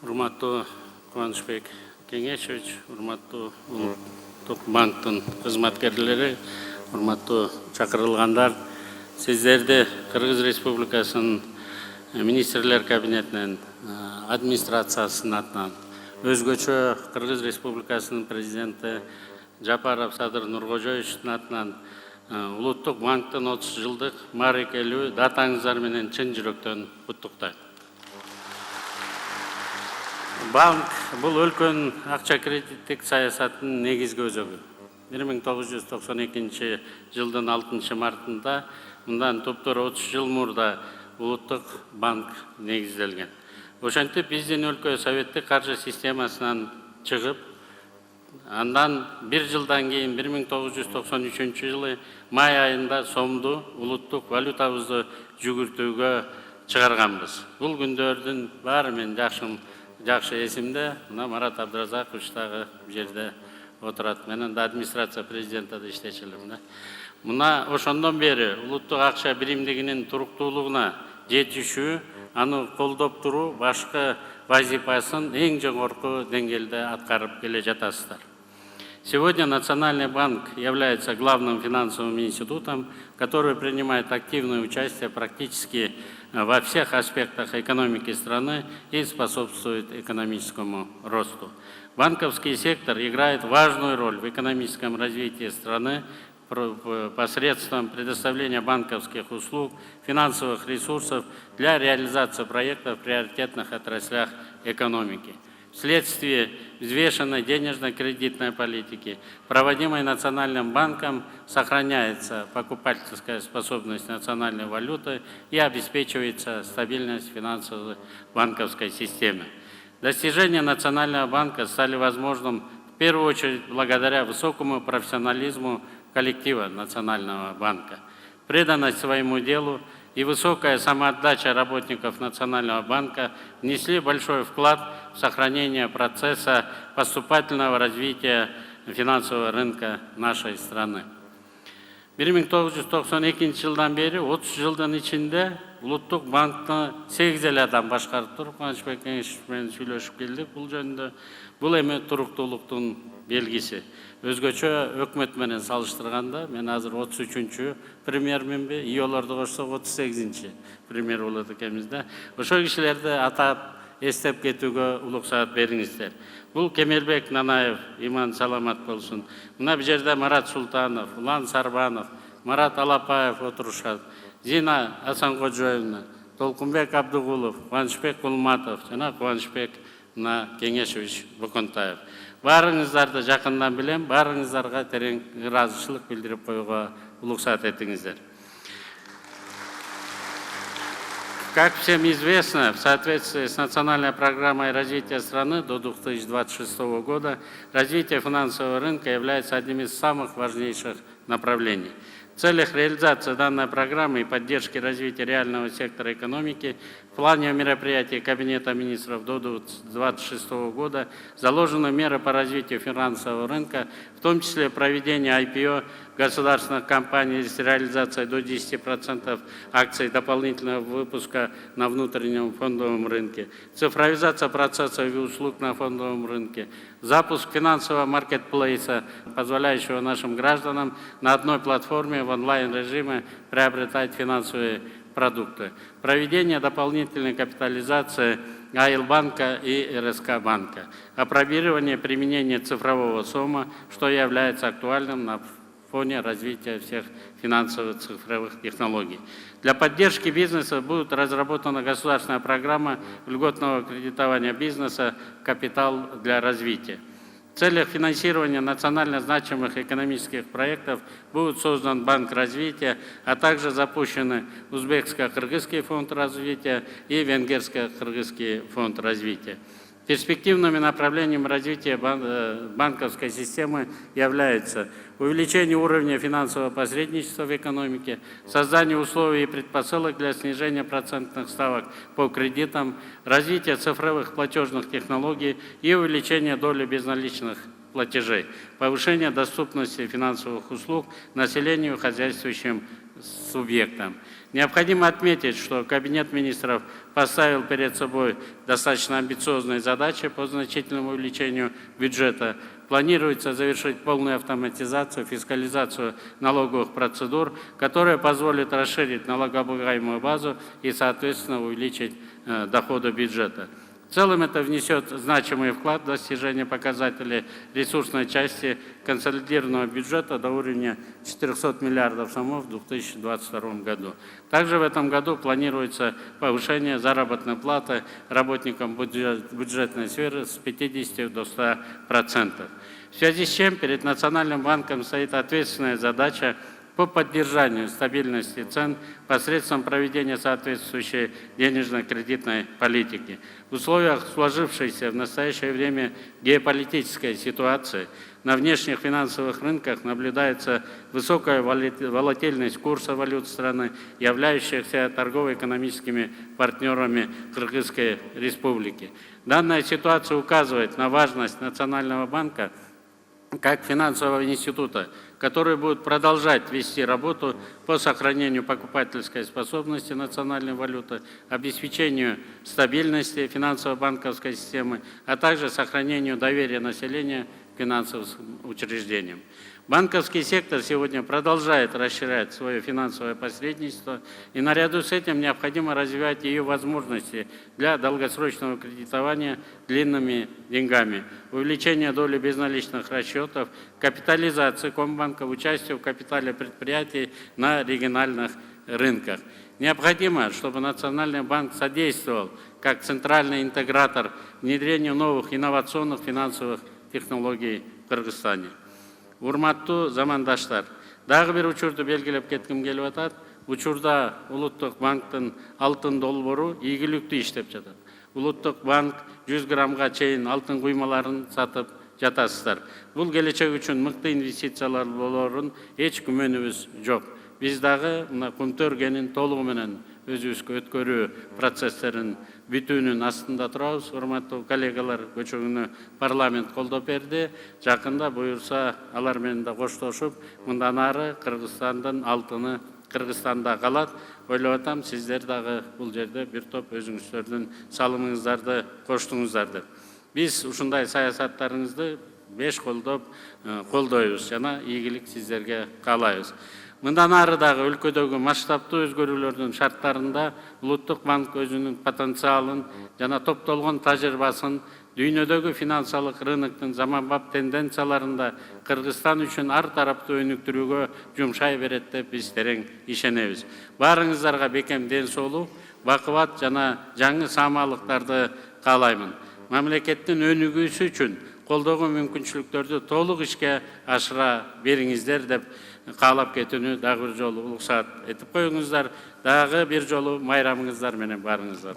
Урматтуу Кубанычбек Кеңешевич, урматтуу Улуттук банктын кызматкерлери, урматтуу чакырылгандар, сиздерди Кыргыз Республикасынын министрлер кабинетинин администрациясынын атынан, өзгөчө Кыргыз Республикасынын президенти Жапаров Садыр Нуркожоевичтин атынан Улуттук банктын 30 жылдык маарекелүү датаңыздар менен чын жүрөктөн куттуктайм. Банк бұл өлкөнүн акча кредиттик саясатынын негизги өзөгү. 1992 жылдын 6 мартында, мындан топтор 30 жыл мурда Улуттук банк негизделген. Ошентип биздин өлкө советтик каржы системасынан чыгып, андан бир жылдан кийин 1993 жылы май айында сомду улуттук валютабызды жүгүртүүгө чыгарганбыз. Бул күндөрдүн баары мен жакшы эсимде. Мына Марат Абдыразакович дагы жерде отурат. Менен да администрация президента да иштечү элем. Мына ошондон бери улуттук акча биримдигинин туруктуулугуна жетишүү, аны колдоп туруу башкы вазифасын эң жогорку деңгээлде аткарып келе жатасыздар. Сегодня Национальный банк является главным финансовым институтом, который принимает активное участие практически во всех аспектах экономики страны и способствует экономическому росту. Банковский сектор играет важную роль в экономическом развитии страны посредством предоставления банковских услуг, финансовых ресурсов для реализации проектов в приоритетных отраслях экономики. Вследствие взвешенной денежно-кредитной политики, проводимой Национальным банком, сохраняется покупательская способность национальной валюты и обеспечивается стабильность финансовой банковской системы. Достижения Национального банка стали возможным в первую очередь благодаря высокому профессионализму коллектива Национального банка. Преданность своему делу и высокая самоотдача работников Национального банка внесли большой вклад в сохранение процесса поступательного развития финансового рынка нашей страны. 1992 жылдан бери 30 жылдын ичинде Улуттук банкты 8 эл адам башкарып туруп, Кубанычбек Кеңешевич менен сүйлөшүп келдик бул жөнүндө. Бул эми туруктуулуктун белгиси. Өзгөчө өкмөт менен салыштырганда, мен азыр 33-чү премьерминби, иолорду кошсок 38-чи премьер болот экенбиз да. Ошол кишилерди атап эстеп кетүүгө улуксаат бериңиздер. Бул Кемелбек Нанаев, иман саламат болсун. Мына бул жерде Марат Султанов, Улан Сарбанов, Марат Алапаев отурушат. Зина Асанкожоевна, Толкунбек Абдыгулов, Кубанычбек Кулматов, жана Кубанычбек Кеңешевич Боконтаев. Барыңыздарды жакындан билем, барыңыздарга терең ыраазычылык билдирип коюуга улуксаат этиңиздер. Как всем известно, в соответствии с национальной программой развития страны до 2026 года, развитие финансового рынка является одним из самых важнейших направлений. В целях реализации данной программы и поддержки развития реального сектора экономики в плане мероприятий Кабинета министров до 2026 года заложены меры по развитию финансового рынка, в том числе проведение IPO государственных компаний с реализацией до 10% акций дополнительного выпуска на внутреннем фондовом рынке, цифровизация процессов и услуг на фондовом рынке, запуск финансового маркетплейса, позволяющего нашим гражданам на одной платформе в онлайн-режиме приобретать финансовые продукты, проведение дополнительной капитализации Айлбанка и РСК банка, апробирование применения цифрового СОМа, что является актуальным на фоне развития всех финансовых цифровых технологий. Для поддержки бизнеса будет разработана государственная программа льготного кредитования бизнеса «Капитал для развития». В целях финансирования национально значимых экономических проектов будет создан Банк развития, а также запущены Узбекско-Кыргызский фонд развития и Венгерско-Кыргызский фонд развития. Перспективными направлениями развития банковской системы являются увеличение уровня финансового посредничества в экономике, создание условий и предпосылок для снижения процентных ставок по кредитам, развитие цифровых платежных технологий и увеличение доли безналичных платежей, повышение доступности финансовых услуг населению, хозяйствующим субъектам. Необходимо отметить, что Кабинет министров поставил перед собой достаточно амбициозные задачи по значительному увеличению бюджета. Планируется завершить полную автоматизацию, фискализацию налоговых процедур, которая позволит расширить налогооблагаемую базу и, соответственно, увеличить доходы бюджета. В целом это внесет значимый вклад в достижение показателей ресурсной части консолидированного бюджета до уровня 400 миллиардов сомов в 2022 году. Также в этом году планируется повышение заработной платы работникам бюджетной сферы с 50 до 100%. В связи с чем перед Национальным банком стоит ответственная задача по поддержанию стабильности цен посредством проведения соответствующей денежно-кредитной политики. В условиях сложившейся в настоящее время геополитической ситуации на внешних финансовых рынках наблюдается высокая волатильность курса валют страны, являющихся торгово-экономическими партнерами Кыргызской Республики. Данная ситуация указывает на важность Национального банка как финансового института, который будет продолжать вести работу по сохранению покупательской способности национальной валюты, обеспечению стабильности финансово-банковской системы, а также сохранению доверия населения к финансовым учреждениям. Банковский сектор сегодня продолжает расширять свое финансовое посредничество, и наряду с этим необходимо развивать ее возможности для долгосрочного кредитования длинными деньгами, увеличения доли безналичных расчетов, капитализации Комбанка, участия в капитале предприятий на региональных рынках. Необходимо, чтобы Национальный банк содействовал как центральный интегратор внедрению новых инновационных финансовых технологий в Кыргызстане. Урматтуу замандаштар, дагы бир учурду белгилеп кетким келип атат. Учурда Улуттук банктын алтын долбоору ийгиликтүү иштеп жатат. Улуттук банк 100 граммга чейин алтын куймаларын сатып жатасыздар. Бул келечек үчүн мыкты инвестициялар болорун эч күмөнүбүз жок. Биз дагы мына Кумтөргенин толугу менен өзүбүзгө өткөрүү процесстерин бүтүүнүн астында турабыз. Урматтуу коллегалар, көчөгүнү парламент колдоп берди. Жакында буюрса алар менен да коштошуп, мындан ары Кыргызстандын алтыны Кыргызстанда калат. Ойлоп атам, сиздер дагы бул жерде бир топ өзүңүздөрдүн салымыңыздарды коштуңуздар деп. Биз ушундай саясаттарыңызды беш колдоп колдойбуз жана ийгилик сиздерге каалайбыз. Мындан ары дагы өлкөдөгү масштабтуу өзгөрүүлөрдүн шарттарында Улуттук банк өзүнүн потенциалын жана топтолгон тажрыйбасын дүйнөдөгү финансылык рыноктун заманбап тенденцияларында Кыргызстан үчүн ар тараптуу өнүктүрүүгө жумшай берет деп биз терең ишенебиз. Баарыңыздарга бекем ден соолук, бакубат жана жаңы саамалыктарды каалаймын. Мамлекеттин өнүгүүсү үчүн колдогу мүмкүнчүлүктөрдү толук ишке ашыра бериңиздер деп каалап кетүүнү дагы бир жолу уруксат этип коюңуздар. Дагы бир жолу майрамыңыздар менен барыңыздар.